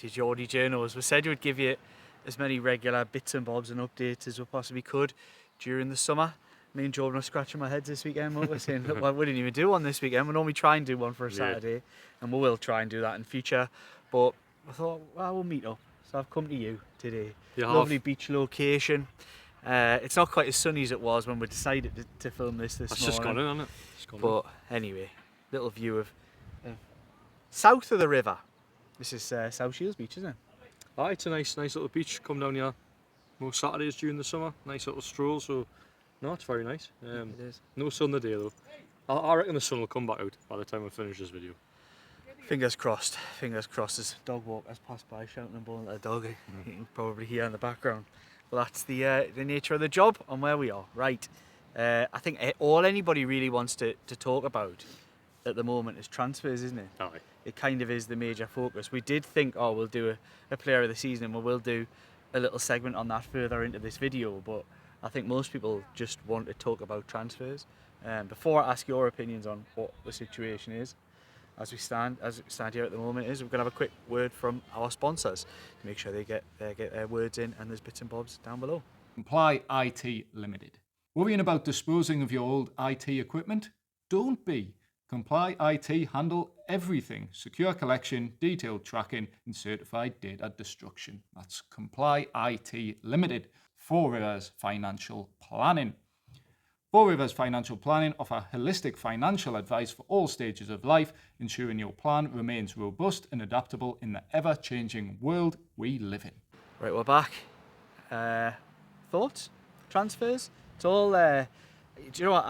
your Geordie journos. We said we'd give you as many regular bits and bobs and updates as we possibly could during the summer. Me and Jordan are scratching my heads this weekend, weren't we? Saying, look, we didn't even do one this weekend. We normally try and do one for a Saturday, and we will try and do that in future. But I thought, well, we'll meet up. So I've come to you today. Lovely beach location. It's not quite as sunny as it was when we decided to film this morning. It's just gone in, hasn't it? But anyway, little view of south of the river. This is South Shields Beach, isn't it? It's a nice little beach. Come down here most Saturdays during the summer. Nice little stroll. So, no, it's very nice. It is. No sun today though. I reckon the sun will come back out by the time I finish this video. Fingers crossed. Fingers crossed. As dog walkers pass by shouting and bawling at a dog. You can probably hear in the background. Well, that's the nature of the job and where we are. Right. I think all anybody really wants to talk about at the moment is transfers, isn't it? Aye. It kind of is the major focus. We did think, we'll do a player of the season and we will do a little segment on that further into this video, but I think most people just want to talk about transfers. Before I ask your opinions on what the situation is, as we stand here at the moment, we're going to have a quick word from our sponsors to make sure they get their words in, and there's bits and bobs down below. Comply IT Limited. Worrying about disposing of your old IT equipment? Don't be. Comply IT handle everything. Secure collection, detailed tracking, and certified data destruction. That's Comply IT Limited. Four Rivers Financial Planning. Four Rivers Financial Planning offer holistic financial advice for all stages of life, ensuring your plan remains robust and adaptable in the ever-changing world we live in. Right, we're back. Thoughts? Transfers? It's all do you know what?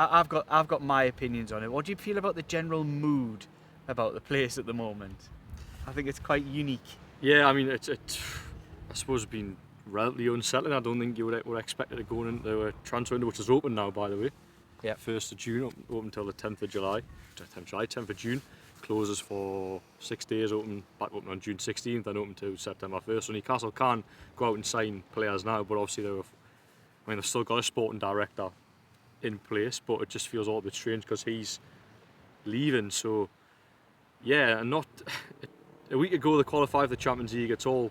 I've got my opinions on it. What do you feel about the general mood about the place at the moment? I think it's quite unique. Yeah, I mean, I suppose it's been relatively unsettling. I don't think you would expect it going into a transfer window, which is open now, by the way. Yeah. 1st of June, open until the 10th of July. 10th of June. Closes for 6 days, back open on June 16th, and open to September 1st. So Newcastle can go out and sign players now, but obviously they've still got a sporting director in place, but it just feels a little bit strange because he's leaving. So yeah, and not a week ago they qualified for the Champions League. It's all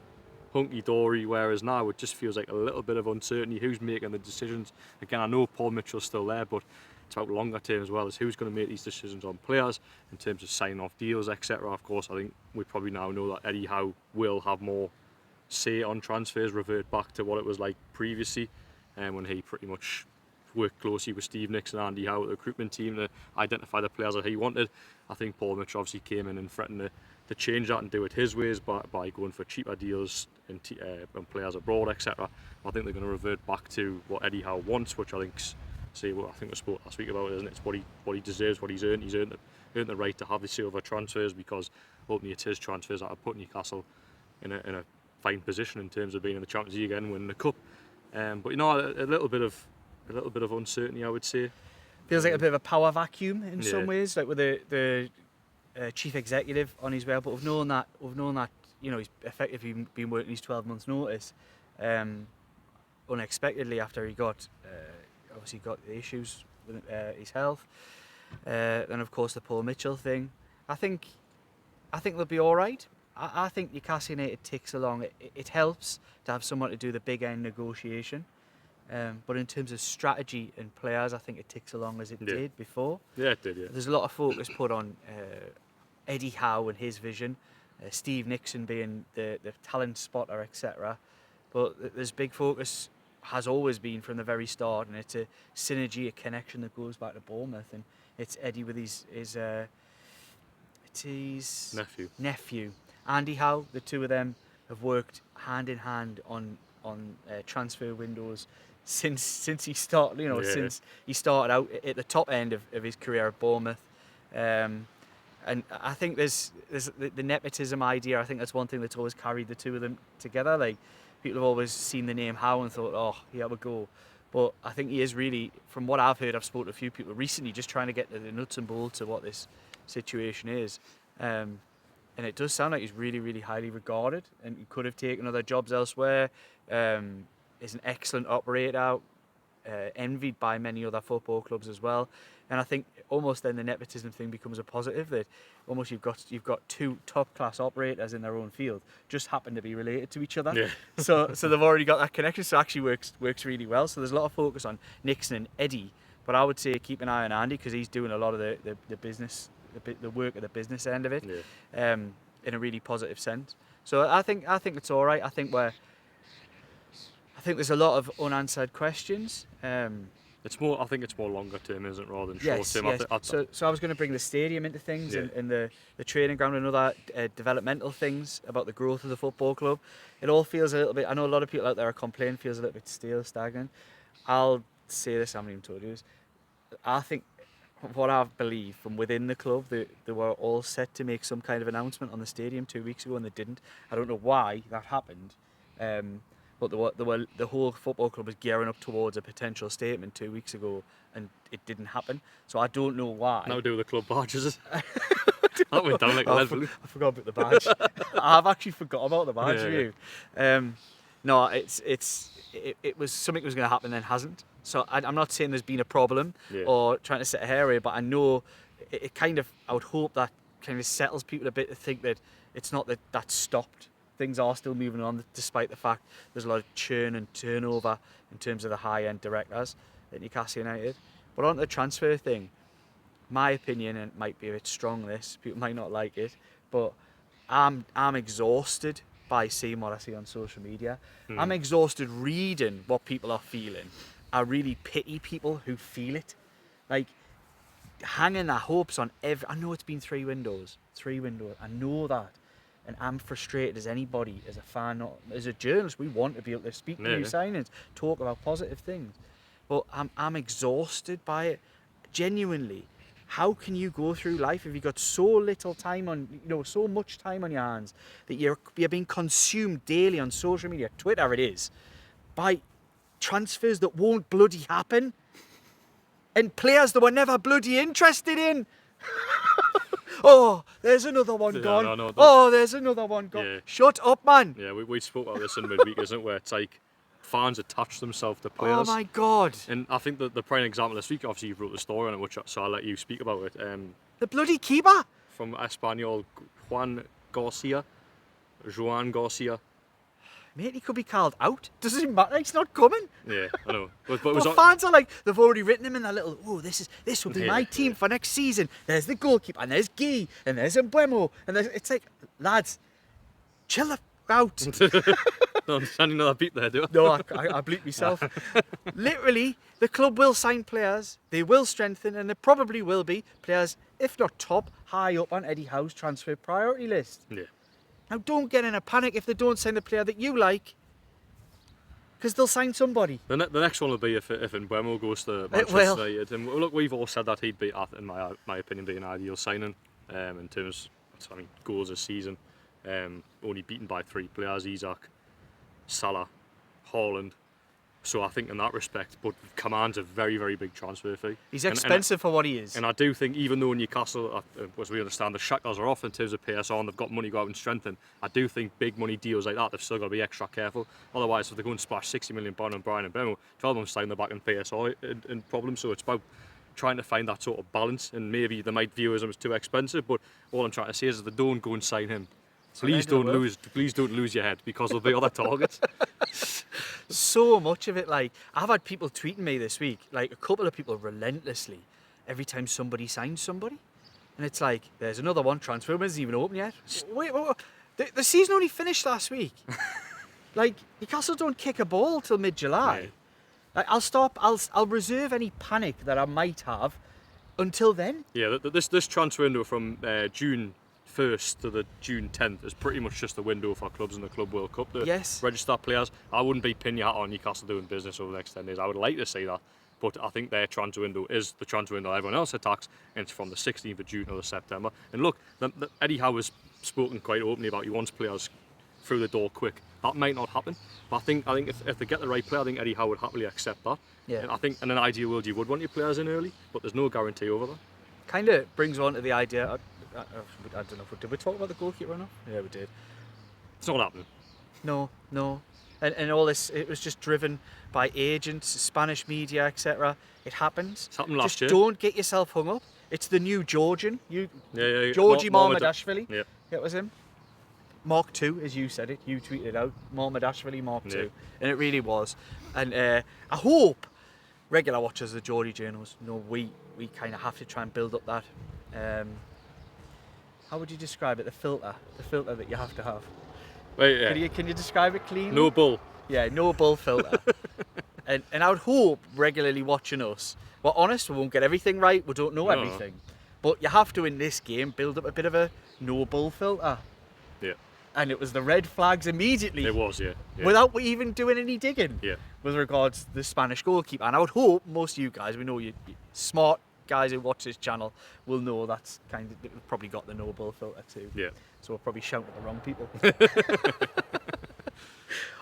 hunky-dory, whereas now it just feels like a little bit of uncertainty. Who's making the decisions? Again, I know Paul Mitchell's still there, but it's about longer term as well, as who's going to make these decisions on players in terms of signing off deals, etc. Of course, I think we probably now know that Eddie Howe will have more say on transfers, revert back to what it was like previously, when he pretty much worked closely with Steve Nicks and Andy Howe at the recruitment team to identify the players that he wanted. I think Paul Mitchell obviously came in and threatened to change that and do it his ways by going for cheaper deals and players abroad, etc. I think they're going to revert back to what Eddie Howe wants, which I think's what I think we spoke last week about, isn't it? It's what he deserves, what he's earned. He's earned the right to have the say over transfers, because ultimately it's his transfers that have put Newcastle in a fine position in terms of being in the Champions League again, winning the cup. But a little bit of uncertainty, I would say. Feels like a bit of a power vacuum in some ways, like with the chief executive on his way out. But we've known that he's effectively been working his 12 months notice unexpectedly after he got the issues with his health. Then of course the Paul Mitchell thing. I think they'll be all right. I think Newcastle United ticks along. It helps to have someone to do the big end negotiation. But in terms of strategy and players, I think it ticks along as it did before. Yeah, it did, yeah. There's a lot of focus put on Eddie Howe and his vision, Steve Nixon being the talent spotter, etc. But there's big focus, has always been from the very start, and it's a synergy, a connection that goes back to Bournemouth, and it's Eddie with his nephew, Andy Howe. The two of them have worked hand in hand on transfer windows since he started. Since he started out at the top end of his career at Bournemouth, and I think there's the nepotism idea. I think that's one thing that's always carried the two of them together. Like, people have always seen the name Howe and thought, oh, here we go. But I think he is really, from what I've heard, I've spoken to a few people recently, just trying to get to the nuts and bolts of what this situation is. And it does sound like he's really, really highly regarded, and he could have taken other jobs elsewhere. Is an excellent operator, envied by many other football clubs as well. And I think almost then the nepotism thing becomes a positive, that almost you've got two top class operators in their own field, just happen to be related to each other. Yeah. So they've already got that connection. So it actually works really well. So there's a lot of focus on Nixon and Eddie, but I would say keep an eye on Andy, because he's doing a lot of the business, the work of the business end of it, in a really positive sense. So I think it's all right. I think there's a lot of unanswered questions. It's more. I think it's more longer term, isn't it, rather than Yes, short term. yes. So I was going to bring the stadium into things, Yeah. and the training ground and other developmental things about the growth of the football club. It all feels a little bit, I know a lot of people out there are complaining, feels a little bit stale, stagnant. I'll say this, I haven't even told you this. I think what I believe from within the club, they were all set to make some kind of announcement on the stadium 2 weeks ago, and they didn't. I don't know why that happened. But the whole football club was gearing up towards a potential statement 2 weeks ago, and it didn't happen. So I don't know why. Now do with the club badges. That went down like a lead balloon. I forgot about the badge. I've actually forgot about the badge. Yeah, Review. No, it was something was going to happen, then hasn't. So I'm not saying there's been a problem or trying to set a hair, but I know it kind of. I would hope that kind of settles people a bit to think that it's not that stopped. Things are still moving on, despite the fact there's a lot of churn and turnover in terms of the high-end directors at Newcastle United. But on the transfer thing, my opinion, and it might be a bit strong, this people might not like it, but I'm exhausted by seeing what I see on social media. I'm exhausted reading what people are feeling. I really pity people who feel it, like hanging their hopes on every. I know it's been three windows. I know that. And I'm frustrated as anybody, as a fan, as a journalist. We want to be able to speak to new signings, talk about positive things. But I'm exhausted by it. Genuinely, how can you go through life if you've got so little time on, so much time on your hands, that you're being consumed daily on social media, Twitter it is, by transfers that won't bloody happen, and players that were never bloody interested in. Oh, there's another one gone. No, there's another one gone. Yeah. Shut up, man. Yeah, we spoke about this in midweek, isn't it? Where it's like fans attach themselves to players. Oh my God. And I think that the prime example this week, obviously you wrote the story on it, so I'll let you speak about it. The bloody keeper. From Espanyol, Juan Garcia. Mate, he could be called out. Doesn't matter. He's not coming. Yeah, I know. But fans are like, they've already written him in their little. Oh, this will be my team for next season. There's the goalkeeper, and there's Guy, and there's Mbuemo, and it's like, lads, chill the out. No, I'm standing another beat there, do I? No, I bleep myself. Literally, the club will sign players. They will strengthen, and there probably will be players, if not top, high up on Eddie Howe's transfer priority list. Yeah. Now, don't get in a panic if they don't sign the player that you like, because they'll sign somebody. The next one will be if Mbuemo goes to Manchester United. And look, we've all said that he'd be, in my opinion, be an ideal signing in terms of goals a season. Only beaten by 3 players: Isaac, Salah, Haaland. So I think in that respect, but commands a very, very big transfer fee. He's expensive for what he is. And I do think, even though Newcastle, as we understand, the shackles are off in terms of PSR and they've got money to go out and strengthen, I do think big money deals like that, they've still got to be extra careful. Otherwise, if they're going to splash £60 million on Brian Mbuemo, 12 months time they're back in PSR and problems. So it's about trying to find that sort of balance, and maybe they might view as too expensive, but all I'm trying to say is if they don't go and sign him, please don't lose your head, because there'll be other targets. So much of it, like, I've had people tweeting me this week, like a couple of people relentlessly, every time somebody signs somebody. And it's like, there's another one, transfer window isn't even open yet. Wait, the season only finished last week. Like, Newcastle don't kick a ball till mid-July. Yeah. Like, I'll reserve any panic that I might have until then. Yeah, this transfer window from June 1st to the June 10th is pretty much just a window for clubs in the Club World Cup to register players. I wouldn't be pinning your hat on Newcastle doing business over the next 10 days. I would like to see that, but I think their transfer window is the transfer window everyone else attacks, and it's from the 16th of June to the September. And look, Eddie Howe has spoken quite openly about he wants players through the door quick. That might not happen, but I think if they get the right player, I think Eddie Howe would happily accept that. Yeah. And I think in an ideal world you would want your players in early, but there's no guarantee over that. Kind of brings on to the idea. I don't know. Did we talk about the goalkeeper or not? Yeah, we did. It's not happening. No. and all this, it was just driven by agents, Spanish media, etc. It happens. It's happened last just year. Don't get yourself hung up. It's the new Georgian. Yeah. Georgie Marmadashvili. Yeah. It was him. Mark II, as you said it. You tweeted it out. Marmadashvili Mark II. And it really was. And I hope regular watchers of the Geordie journals know we kind of have to try and build up that. How would you describe it? The filter that you have to have. Right, yeah. Can you describe it cleanly? No bull. Yeah, no bull filter. and I would hope regularly watching us, we're honest, we won't get everything right, we don't know everything. But you have to, in this game, build up a bit of a no bull filter. Yeah. And it was the red flags immediately. It was, yeah. Without even doing any digging. Yeah. With regards to the Spanish goalkeeper. And I would hope most of you guys, we know you smart guys who watch this channel will know that's kind of, we've probably got the no bull filter too. Yeah. So we're probably shouting at the wrong people.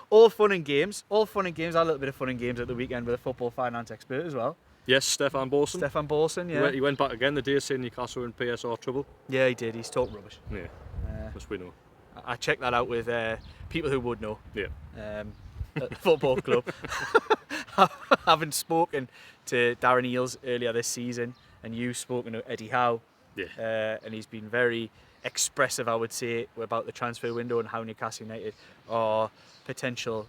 All fun and games. I had a little bit of fun and games at the weekend with a football finance expert as well. Yes, Stefan Borson. Stefan Borson, yeah. He went back again the day saying Newcastle were in PSR trouble. Yeah, he did. He's talking rubbish. Yeah. Must we know. I checked that out with people who would know. Yeah. At the football club. Having spoken to Darren Eales earlier this season, and you've spoken to Eddie Howe. Yeah. And he's been very expressive, I would say, about the transfer window and how Newcastle United are potential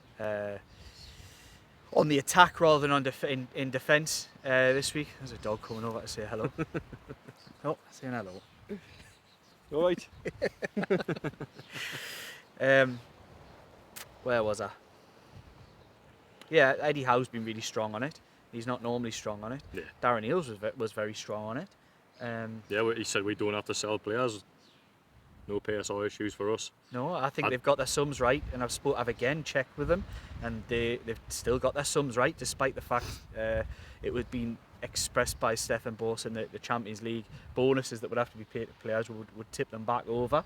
on the attack rather than in defence this week. There's a dog coming over to say hello. Oh, saying hello. All right. Where was I? Yeah, Eddie Howe's been really strong on it. He's not normally strong on it. Yeah. Darren Eales was very strong on it. He said we don't have to sell players. No PSR issues for us. No, I think they've got their sums right, and I've again checked with them, and they've still got their sums right, despite the fact it was being expressed by Stefan Borson that the Champions League bonuses that would have to be paid to players would tip them back over.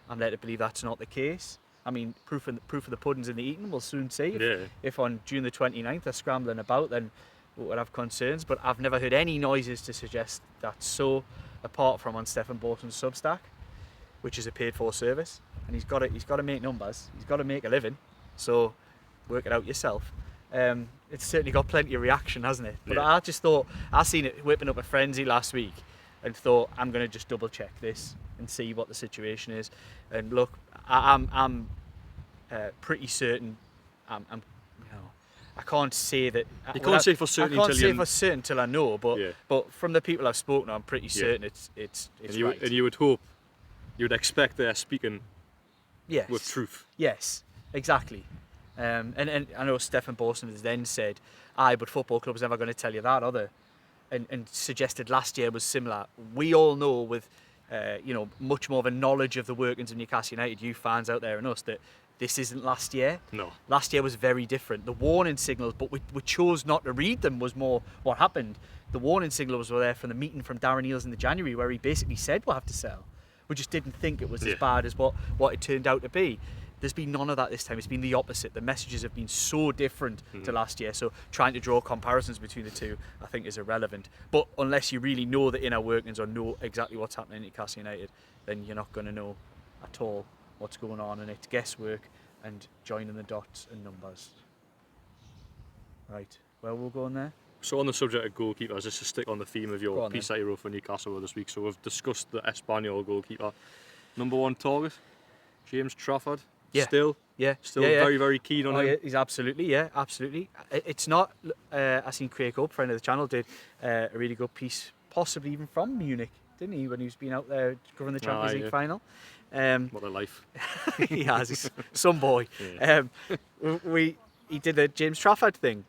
I'm led to believe that's not the case. I mean, proof of the pudding's in the eating. We'll soon see. If on June the 29th they're scrambling about, then we would have concerns. But I've never heard any noises to suggest that's so, apart from on Stefan Borson's Substack, which is a paid-for service, and he's got to make numbers. He's got to make a living. So work it out yourself. It's certainly got plenty of reaction, hasn't it? But I just thought, I seen it whipping up a frenzy last week, and thought I'm going to just double check this and see what the situation is. And look, I'm pretty certain. I can't say that. You can't say for certain until I know. But from the people I've spoken to, I'm pretty certain it's right. And you would hope, you would expect they're speaking with truth. Yes, exactly. And I know Stefan Borson has then said, but football clubs are never going to tell you that, are they? And suggested last year was similar. We all know with much more of a knowledge of the workings of Newcastle United, you fans out there and us, that this isn't last year. No. Last year was very different. The warning signals, but we chose not to read them, was more what happened. The warning signals were there from the meeting from Darren Eales in the January, where he basically said we'll have to sell. We just didn't think it was as bad as what it turned out to be. There's been none of that this time. It's been the opposite. The messages have been so different to last year. So trying to draw comparisons between the two, I think, is irrelevant. But unless you really know the inner workings or know exactly what's happening at Newcastle United, then you're not going to know at all what's going on. And it's guesswork and joining the dots and numbers. Right, where we'll go on there? So on the subject of goalkeepers, just to stick on the theme of your piece that you wrote for Newcastle this week. So we've discussed the Espanyol goalkeeper. Number one target, James Trafford. Still very, very keen on him. He's absolutely. It's not. I seen Craig Hope, friend of the channel, did a really good piece, possibly even from Munich, didn't he, when he was been out there covering the Champions League final. What a life. He has. He's some boy. He did the James Trafford thing.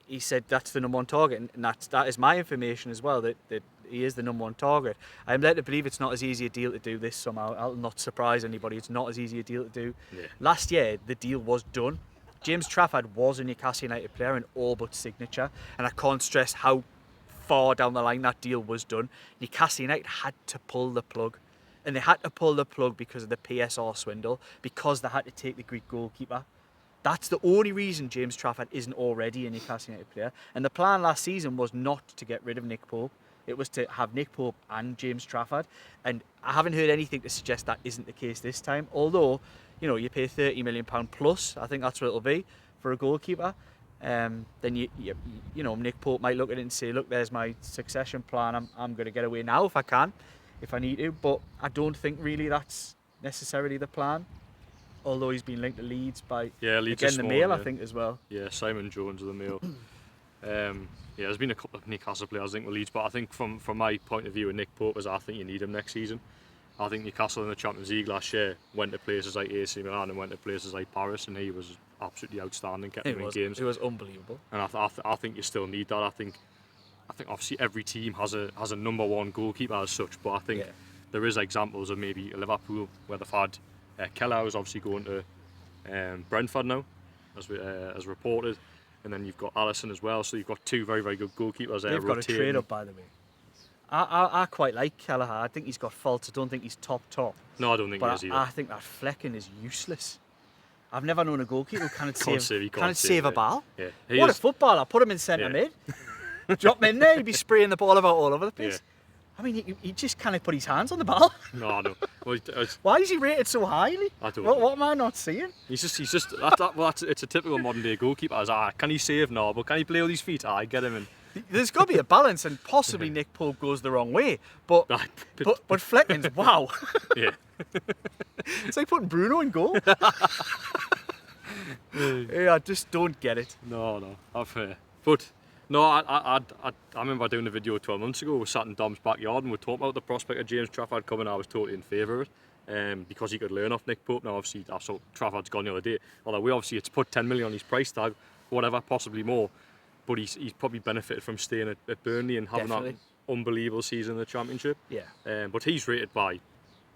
He said that's the number one target, and that is my information as well, that he is the number one target. I'm led to believe it's not as easy a deal to do this somehow. I'll not surprise anybody. It's not as easy a deal to do. Last year, the deal was done. James Trafford was a Newcastle United player in all but signature, and I can't stress how far down the line that deal was done. Newcastle United had to pull the plug, and they had to pull the plug because of the PSR swindle, because they had to take the Greek goalkeeper. That's the only reason James Trafford isn't already a Newcastle United player. And the plan last season was not to get rid of Nick Pope. It was to have Nick Pope and James Trafford, and I haven't heard anything to suggest that isn't the case this time. Although, you pay £30 million plus, I think that's what it'll be for a goalkeeper. Then Nick Pope might look at it and say, look, there's my succession plan. I'm going to get away now if I can, if I need to. But I don't think really that's necessarily the plan. Although he's been linked to Leeds by Leeds again the Mail, yeah. I think, as well. Yeah, Simon Jones of the Mail. There's been a couple of Newcastle players, I think, with Leeds, but I think from my point of view with Nick Pope, I think you need him next season. I think Newcastle in the Champions League last year went to places like AC Milan and went to places like Paris, and he was absolutely outstanding, kept them in games. It was unbelievable. And I think you still need that. I think obviously every team has a number one goalkeeper as such, but I think there is examples of maybe Liverpool where they've had Keller, who's obviously going to Brentford now, as reported, and then you've got Alisson as well. So you've got two very, very good goalkeepers there. They've got a trade up, by the way. I quite like Kelleher. I think he's got faults. I don't think he's top. No, I don't think he is either. I think that Flecken is useless. I've never known a goalkeeper who can't save a ball. Yeah, what a footballer! Put him in centre mid. Drop him in there. He'd be spraying the ball about all over the place. Yeah. I mean, he just can't put his hands on the ball. No. Well, why is he rated so highly? I don't know. What am I not seeing? It's a typical modern day goalkeeper. Can he save? No, but can he play with his feet? I get him in. There's got to be a balance, and possibly Nick Pope goes the wrong way. But Flecken's wow. Yeah. It's like putting Bruno in goal. Yeah, I just don't get it. No. But no, I remember doing a video 12 months ago. We sat in Dom's backyard and we talked about the prospect of James Trafford coming. I was totally in favour of it, because he could learn off Nick Pope. Now, obviously, I saw Trafford's gone the other day. Although it's put 10 million on his price tag, whatever, possibly more. But he's probably benefited from staying at Burnley and having that unbelievable season in the Championship. Yeah. But he's rated by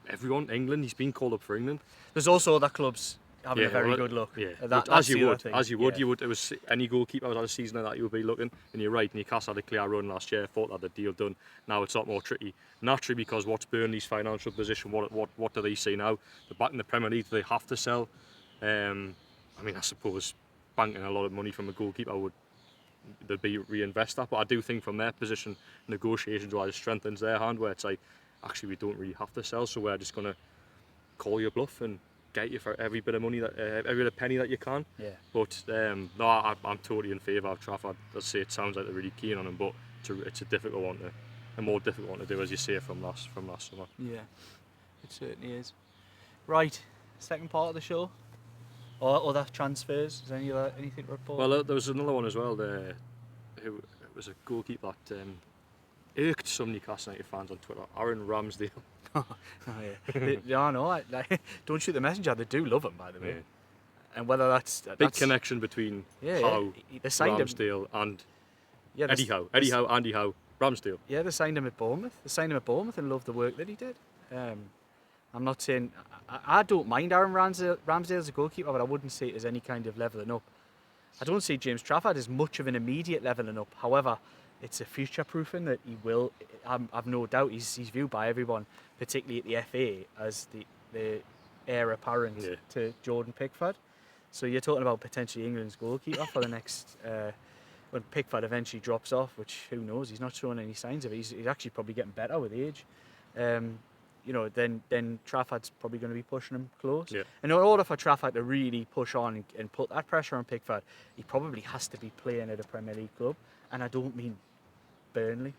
everyone. England, he's been called up for England. There's also other clubs having a very good look. Yeah, as you would. It was any goalkeeper was had a season like that, you would be looking. And you're right, Newcastle had a clear run last year, thought that the deal done. Now it's a lot more tricky. Naturally, because what's Burnley's financial position? What do they see now? They're back in the Premier League. They have to sell. I suppose banking a lot of money from a goalkeeper they'd be reinvest that. But I do think from their position, negotiations wise, strengthens their hand, where it's like, actually, we don't really have to sell, so we're just going to call your bluff and get you for every bit of money, every bit of penny that you can. Yeah. But I'm totally in favour of Trafford. I'd say it sounds like they're really keen on him, but it's a more difficult one to do, as you say, from last summer. Yeah, it certainly is. Right, second part of the show. Or other transfers? Is there anything to report? Well, there was another one as well there, who it was a goalkeeper that irked some Newcastle United fans on Twitter, Aaron Ramsdale. Oh yeah. I know. Don't shoot the messenger. They do love him, by the way. Yeah. And whether that's big connection between Howe, Ramsdale, and Eddie Howe, Andy Howe, Ramsdale. Yeah, they signed him at Bournemouth. And loved the work that he did. I'm not saying I don't mind Aaron Ramsdale as a goalkeeper, but I wouldn't say it as any kind of levelling up. I don't see James Trafford as much of an immediate levelling up. However, it's a future proofing that he will. I've no doubt he's viewed by everyone, particularly at the FA, as the heir apparent to Jordan Pickford. So you're talking about potentially England's goalkeeper for the next when Pickford eventually drops off, which who knows? He's not showing any signs of it. He's actually probably getting better with age. Then Trafford's probably going to be pushing him close. Yeah. And in order for Trafford to really push on and put that pressure on Pickford, he probably has to be playing at a Premier League club. And I don't mean Burnley.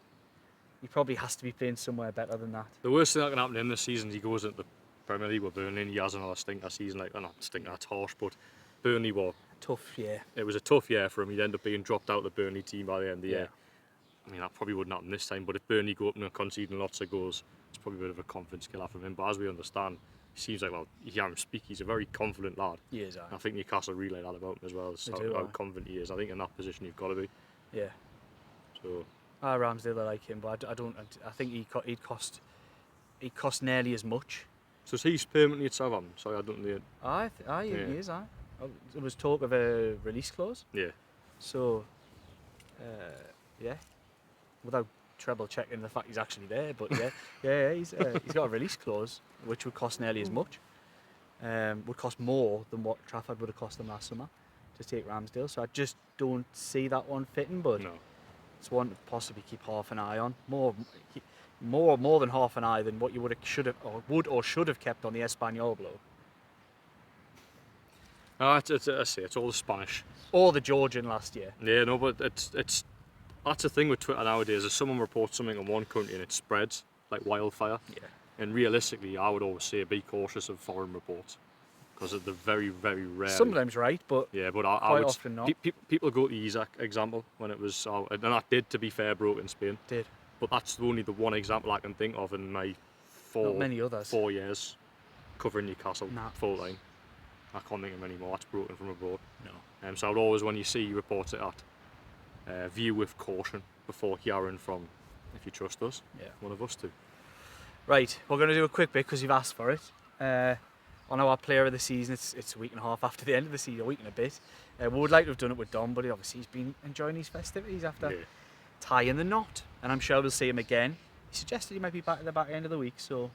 He probably has to be playing somewhere better than that. The worst thing that can happen to him this season is he goes into the Premier League with Burnley and he has another stinker season. Not stinker, that's harsh, but Burnley were tough year. It was a tough year for him. He'd end up being dropped out of the Burnley team by the end of the year. I mean, that probably wouldn't happen this time, but if Burnley go up and conceding lots of goals, it's probably a bit of a confidence killer from him. But as we understand, he seems like, you hear him speak, he's a very confident lad. He is, I think Newcastle relay that about him as well, how confident he is. I think in that position you've got to be. Yeah. So. Ramsdale, I like him, but I think he'd cost nearly as much. So he's permanently at Southampton. Sorry, I don't know. He is. There was talk of a release clause. Yeah. So, without treble checking the fact he's actually there, but he's got a release clause which would cost nearly as much. Would cost more than what Trafford would have cost them last summer to take Ramsdale. So I just don't see that one fitting. But no. It's one to possibly keep half an eye on. More than half an eye than what you would should have kept on the Espanyol bloke. It's all the Spanish. Or the Georgian last year. Yeah, no, but it's that's the thing with Twitter nowadays. If someone reports something in one country and it spreads like wildfire, Yeah. and realistically, I would always say be cautious of foreign reports because they're very, very rare. Sometimes right, but yeah, but I quite would. often not. People go to the Isaac example when it was, and that did, to be fair, broke in Spain. Did. But that's only the one example I can think of in my Not many others. 4 years covering Newcastle Nah. full time. I can't think of any more. That's broken from abroad. No. So I would always, when you see reports like that, view with caution before hearing from, if you trust us, one of us two. Right, we're going to do a quick bit because you've asked for it. On our player of the season, it's a week and a half after the end of the season, a week and a bit. We would like to have done it with Dom, but obviously he's been enjoying his festivities after tying the knot, and I'm sure we'll see him again. He suggested he might be back at the back end of the week, so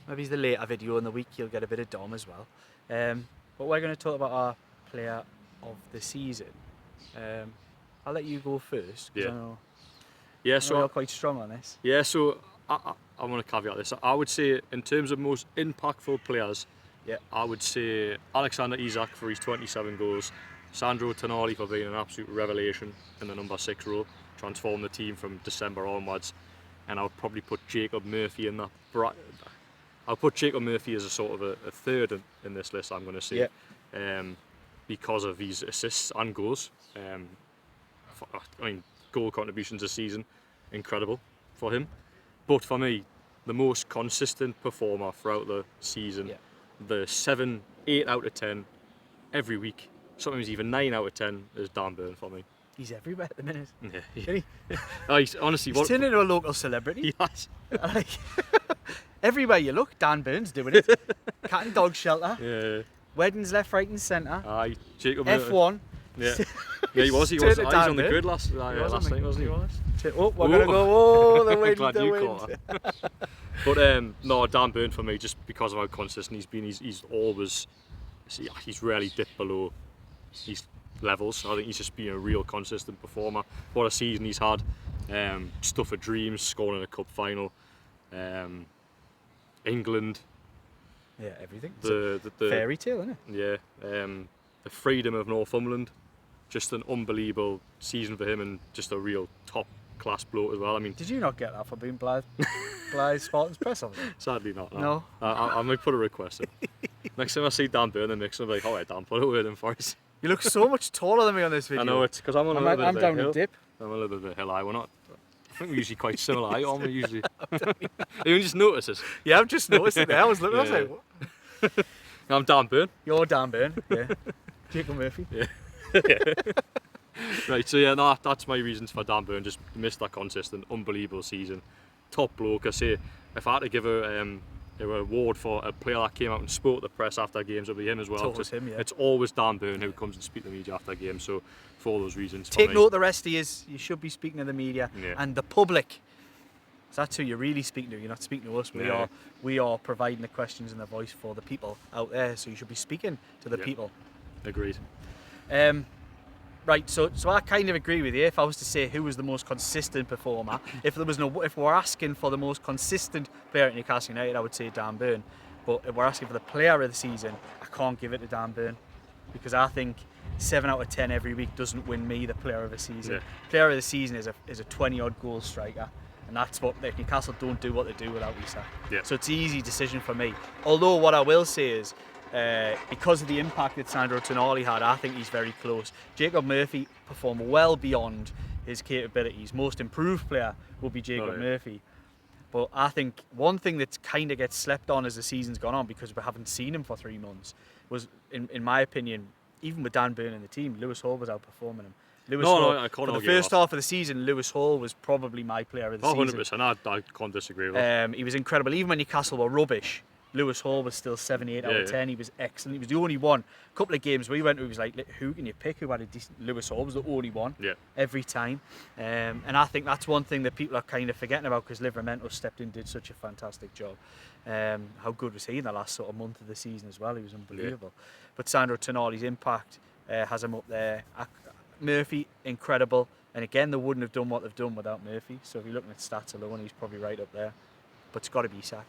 maybe it's the later video in the week you'll get a bit of Dom as well. But we're going to talk about our player of the season. I'll let you go first, because I know you're quite strong on this. Yeah, so I want to caveat this. I would say, in terms of most impactful players, I would say Alexander Isak for his 27 goals, Sandro Tonali for being an absolute revelation in the number 6 role, transformed the team from December onwards, and I would probably put Jacob Murphy in that. I'll put Jacob Murphy as a sort of a third in this list, I'm going to say, because of his assists and goals. Goal contributions this season, incredible for him. But for me, the most consistent performer throughout the season, the 7, 8 out of 10 every week, sometimes even 9 out of 10, is Dan Burn for me. He's everywhere at the minute. Yeah. Honestly, he's turned into a local celebrity. Yes. Everywhere you look, Dan Burn's doing it. Cat and dog shelter. Yeah. Weddings left, right and centre. Aye, Jacob F1. Yeah. He was. He's on the grid last night, wasn't he? Oh, we're going to go, the wind, glad you caught it. But no, Dan Burn for me, just because of how consistent he's been. He's always, he's rarely dipped below his levels. I think he's just been a real consistent performer. What a season he's had. Stuff of dreams, scoring in a cup final. England. Yeah, everything. The fairy tale, isn't it? Yeah. The freedom of Northumberland. Just an unbelievable season for him, and just a real top class bloke as well. I mean, did you not get that for being Blythe Spartans press officer? Sadly not. No. I might put a request in. Next time I see Dan Burn in the mix, I'll be like, alright Dan, put a word in for us. You look so much taller than me on this video. I know, it's because I'm on a little bit I'm of down a hill. a dip. I'm a little bit of a hill high. We're not. I think we're usually quite similar height, aren't we? Usually. You just notice it. Yeah, I've just noticed it there. I was looking. I was like, what? I'm Dan Burn. You're Dan Burn. Yeah. Jacob Murphy. Yeah. Right, so that's my reasons for Dan Burn. Just Mr. Consistent, unbelievable season, top bloke. I say, if I had to give an award for a player that came out and spoke to the press after games, it'll be him as well. It's him, yeah. It's always Dan Burn who comes and speaks to the media after games. So for all those reasons, take note. The rest of you should be speaking to the media and the public. So that's who you're really speaking to. You're not speaking to us. We are providing the questions and the voice for the people out there. So you should be speaking to the people. Agreed. Right, so I kind of agree with you. If I was to say who was the most consistent performer, if we're asking for the most consistent player at Newcastle United, I would say Dan Burn. But if we're asking for the player of the season, I can't give it to Dan Burn, because I think 7 out of 10 every week doesn't win me the player of the season. Yeah. Player of the season is a 20-odd goal striker, and that's what Newcastle don't do what they do without Isak. Yeah. So it's an easy decision for me. Although what I will say is, because of the impact that Sandro Tonali had, I think he's very close. Jacob Murphy performed well beyond his capabilities. Most improved player will be Jacob Murphy. But I think one thing that kind of gets slept on as the season's gone on, because we haven't seen him for 3 months, was, in my opinion, even with Dan Burn in the team, Lewis Hall was outperforming him. I can't for the first half of the season, Lewis Hall was probably my player of the season. 100%, I can't disagree with that. He was incredible. Even when Newcastle were rubbish, Lewis Hall was still 78 out of 10. He was excellent. He was the only one. A couple of games we went to, he was like, who can you pick who had a decent... Lewis Hall was the only one every time. And I think that's one thing that people are kind of forgetting about, because Livramento stepped in, did such a fantastic job. How good was he in the last sort of month of the season as well? He was unbelievable. But Sandro Tonali's impact has him up there. Murphy, incredible. And again, they wouldn't have done what they've done without Murphy. So if you're looking at stats alone, he's probably right up there. But it's got to be Isak.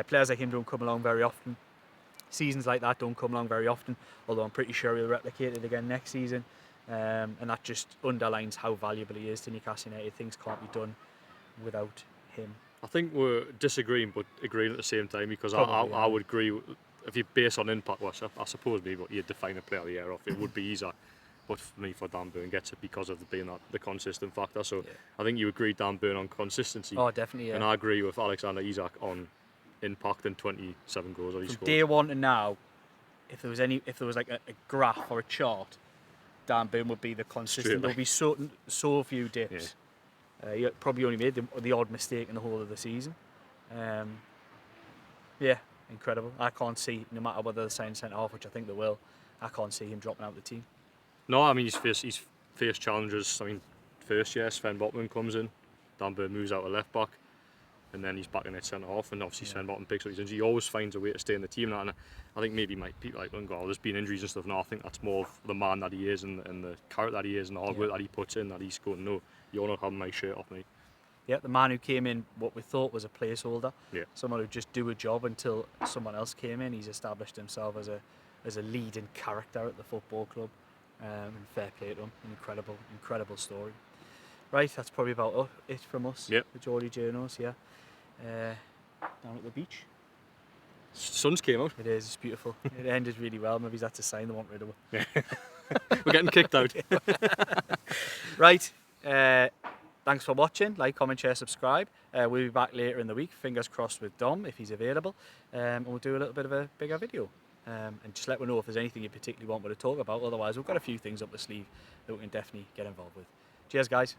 Players like him don't come along very often. Seasons like that don't come along very often, although I'm pretty sure he'll replicate it again next season. And that just underlines how valuable he is to Newcastle United. Things can't be done without him. I think we're disagreeing but agreeing at the same time, because I would agree, if you base on impact, well, I suppose maybe you'd define a player of the year off, it would be Isak. But for me, for Dan Burn gets it because of being the consistent factor. So I think you agree Dan Burn on consistency. Oh, definitely, yeah. And I agree with Alexander Isak on impact and 27 goals that he From scored. day one to now, if there was like a graph or a chart, Dan Burn would be the consistent. There would be so few dips. He probably only made the odd mistake in the whole of the season. Incredible. I can't see, no matter whether they sign centre half, which I think they will, I can't see him dropping out of the team. No, I mean he's faced challenges. I mean, first year Sven Botman comes in, Dan Burn moves out of left back, and then he's back in at centre half, and obviously Sven Botman picks up his injury. He always finds a way to stay in the team. And I think maybe people like Lundgaard, there's been injuries and stuff. No, I think that's more of the man that he is and the character that he is and the hard work that he puts in, that he's going, no, you're not having my shirt off me. Yeah, the man who came in, what we thought was a placeholder, Yeah. someone who'd just do a job until someone else came in. He's established himself as a leading character at the football club, and fair play to him. Incredible story. Right, that's probably about it from us. Yep. The Geordie Journos, yeah. Down at the beach. Sun's came out. It is, it's beautiful. It ended really well. Maybe that's a sign they want rid of it. We're getting kicked out. Right. Thanks for watching. Like, comment, share, subscribe. We'll be back later in the week. Fingers crossed with Dom if he's available. And we'll do a little bit of a bigger video. And just let me know if there's anything you particularly want me to talk about. Otherwise, we've got a few things up the sleeve that we can definitely get involved with. Cheers, guys.